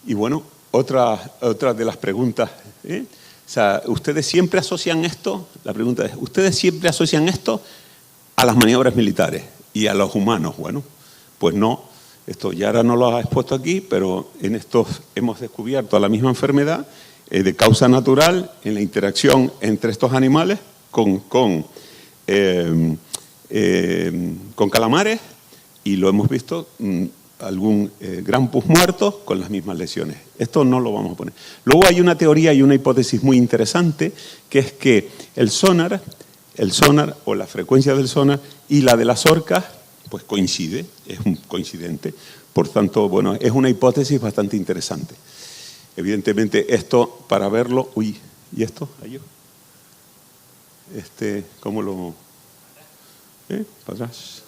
[SPEAKER 1] Y bueno, otra de las preguntas, o sea, ¿ustedes siempre asocian esto? La pregunta es, ¿ustedes siempre asocian esto a las maniobras militares y a los humanos? Bueno, pues no, esto Yara no lo ha expuesto aquí, pero en estos hemos descubierto la misma enfermedad de causa natural en la interacción entre estos animales con calamares y lo hemos visto algún gran pus muerto con las mismas lesiones. Esto no lo vamos a poner. Luego hay una teoría y una hipótesis muy interesante que es que el sonar o la frecuencia del sonar y la de las orcas pues coincide, es un coincidente. Por tanto, bueno, es una hipótesis bastante interesante. Evidentemente esto para verlo, uy, ¿y esto? ¿Ayú? ¿Cómo lo...? ¿Para atrás?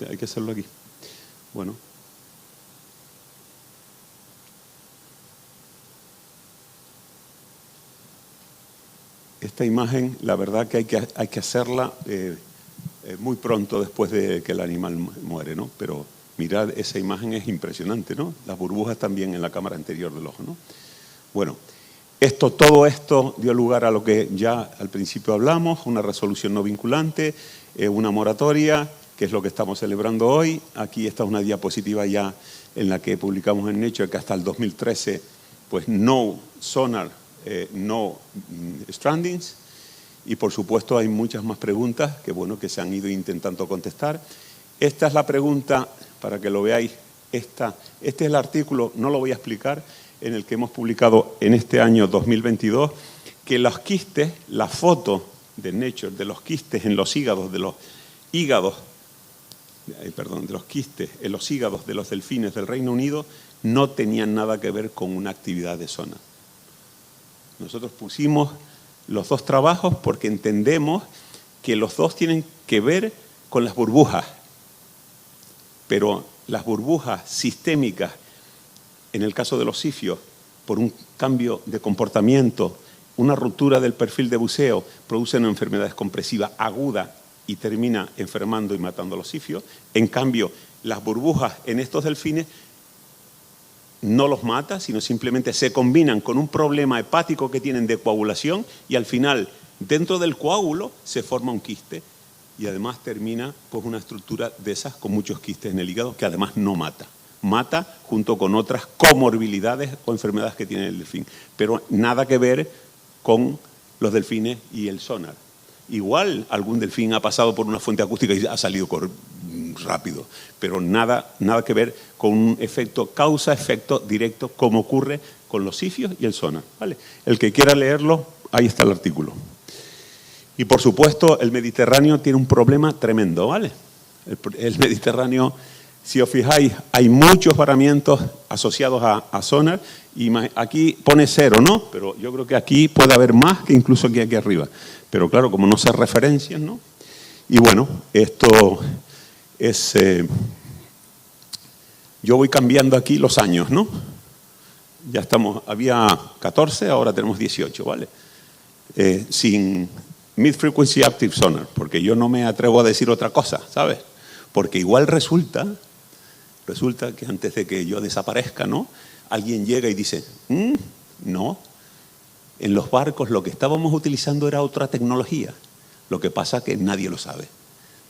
[SPEAKER 1] Hay que hacerlo aquí. Bueno. Esta imagen, la verdad que hay que hacerla muy pronto después de que el animal muere, ¿no? Pero mirad, esa imagen es impresionante, ¿no? Las burbujas también en la cámara anterior del ojo, ¿no? Bueno, todo esto dio lugar a lo que ya al principio hablamos, una resolución no vinculante, una moratoria, que es lo que estamos celebrando hoy. Aquí está una diapositiva ya en la que publicamos en Nature que hasta el 2013, pues no sonar, no strandings. Y por supuesto hay muchas más preguntas que, bueno, que se han ido intentando contestar. Esta es la pregunta, para que lo veáis. Este es el artículo, no lo voy a explicar, en el que hemos publicado en este año 2022, que los quistes, la foto de Nature de los quistes en los hígados, de los quistes en los hígados de los delfines del Reino Unido no tenían nada que ver con una actividad de sonar. Nosotros pusimos los 2 trabajos porque entendemos que los 2 tienen que ver con las burbujas, pero las burbujas sistémicas, en el caso de los sifios, por un cambio de comportamiento, una ruptura del perfil de buceo, producen una enfermedad compresiva aguda y termina enfermando y matando a los sifios. En cambio, las burbujas en estos delfines no los mata, sino simplemente se combinan con un problema hepático que tienen de coagulación y al final, dentro del coágulo, se forma un quiste y además termina pues una estructura de esas con muchos quistes en el hígado que además no mata. Mata junto con otras comorbilidades o enfermedades que tiene el delfín, pero nada que ver con los delfines y el sonar. Igual algún delfín ha pasado por una fuente acústica y ha salido rápido, pero nada que ver con un efecto, causa-efecto directo, como ocurre con los sifios y el sonar, ¿vale? El que quiera leerlo, ahí está el artículo. Y por supuesto, el Mediterráneo tiene un problema tremendo, ¿vale? El Mediterráneo, si os fijáis, hay muchos varamientos asociados a sonar y aquí pone 0, ¿no? Pero yo creo que aquí puede haber más que incluso aquí arriba. Pero claro, como no se referencian, ¿no? Y bueno, esto es... yo voy cambiando aquí los años, ¿no? Ya estamos, había 14, ahora tenemos 18, ¿vale? Sin Mid-Frequency Active Sonar, porque yo no me atrevo a decir otra cosa, ¿sabes? Porque igual resulta resulta que antes de que yo desaparezca, ¿no?, alguien llega y dice, no, en los barcos lo que estábamos utilizando era otra tecnología. Lo que pasa es que nadie lo sabe.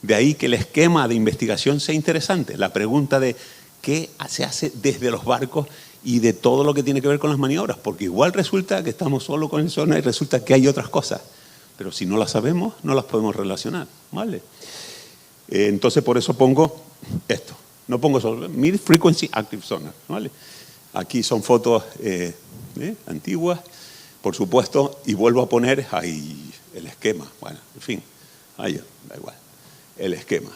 [SPEAKER 1] De ahí que el esquema de investigación sea interesante. La pregunta de qué se hace desde los barcos y de todo lo que tiene que ver con las maniobras. Porque igual resulta que estamos solo con el sonar y resulta que hay otras cosas. Pero si no las sabemos, no las podemos relacionar, ¿vale? Entonces, por eso pongo esto. No pongo solo Mid Frequency Active Sonar, ¿vale? Aquí son fotos antiguas, por supuesto, y vuelvo a poner ahí el esquema. Bueno, en fin, ahí da igual, el esquema.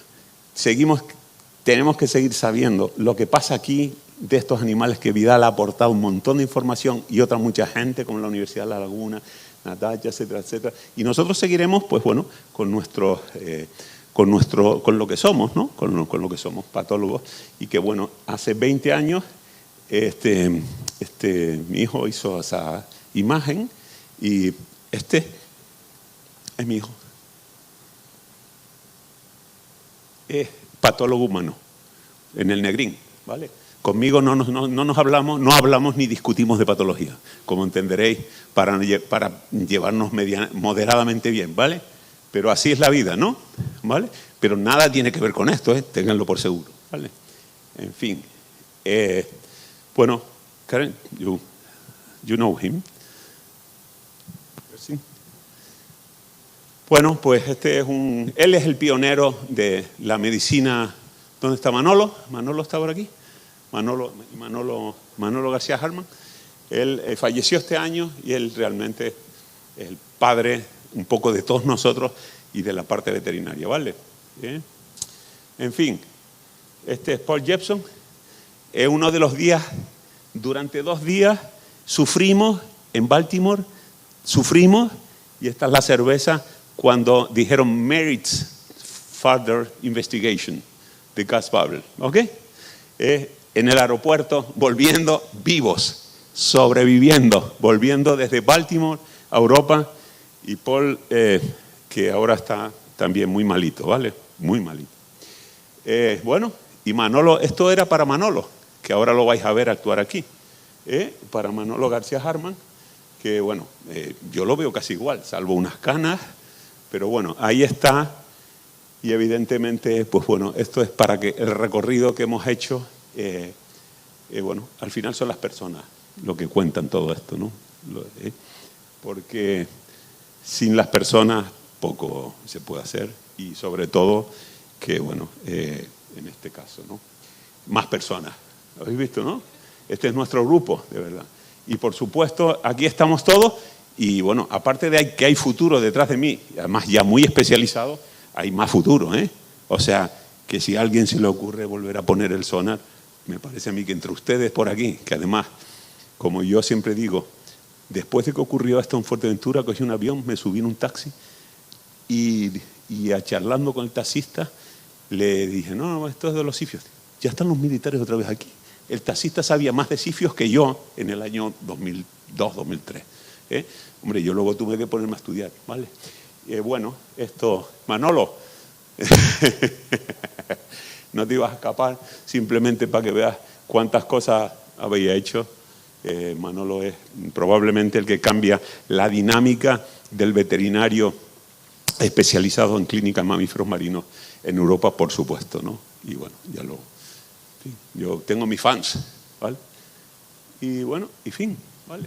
[SPEAKER 1] Tenemos que seguir sabiendo lo que pasa aquí de estos animales que Vidal ha aportado un montón de información y otra mucha gente, como la Universidad de La Laguna, Natalia, etcétera, etcétera. Y nosotros seguiremos, pues bueno, con lo que somos, ¿no? Con lo que somos, patólogos. Y que bueno, hace 20 años mi hijo hizo esa imagen y este es mi hijo. Es patólogo humano, en el Negrín, ¿vale? Conmigo no nos hablamos, no hablamos ni discutimos de patología, como entenderéis, para llevarnos moderadamente bien, ¿vale? Pero así es la vida, ¿no? ¿Vale? Pero nada tiene que ver con esto, ténganlo por seguro, ¿vale? En fin, bueno, Karen, you know him. ¿Sí? Bueno, pues él es el pionero de la medicina. ¿Dónde está Manolo? ¿Manolo está por aquí? Manolo García Harman. Él falleció este año y él realmente es el padre un poco de todos nosotros y de la parte veterinaria, ¿vale? ¿Bien? En fin, este es Paul Jepson. Es uno de los días, durante 2 días, sufrimos en Baltimore, y esta es la cerveza cuando dijeron merits further investigation de gas bubble, ¿ok? En el aeropuerto, volviendo vivos, sobreviviendo, volviendo desde Baltimore a Europa, y Paul, que ahora está también muy malito, ¿vale? Muy malito. Bueno, y Manolo, esto era para Manolo, que ahora lo vais a ver actuar aquí, para Manolo García Harman, que bueno, yo lo veo casi igual, salvo unas canas, pero bueno, ahí está, y evidentemente, pues bueno, esto es para que el recorrido que hemos hecho, bueno, al final son las personas lo que cuentan todo esto, ¿no? Porque sin las personas poco se puede hacer, y sobre todo que, bueno, en este caso, ¿no?, más personas. ¿Lo habéis visto, no? Este es nuestro grupo, de verdad. Y por supuesto, aquí estamos todos, y bueno, aparte de que hay futuro detrás de mí, además ya muy especializado, hay más futuro, ¿eh? O sea, que si a alguien se le ocurre volver a poner el sonar, me parece a mí que entre ustedes por aquí, que además, como yo siempre digo, después de que ocurrió esto en Fuerteventura, cogí un avión, me subí en un taxi y charlando con el taxista le dije, no, esto es de los sifios. Ya están los militares otra vez aquí. El taxista sabía más de sifios que yo en el año 2002, 2003. Hombre, yo luego tuve que ponerme a estudiar, ¿vale? Bueno, Manolo, no te ibas a escapar, simplemente para que veas cuántas cosas había hecho. Manolo es probablemente el que cambia la dinámica del veterinario especializado en clínica de mamíferos marinos en Europa, por supuesto, ¿no? Y bueno, yo tengo mis fans, ¿vale? Y bueno, y fin, ¿vale?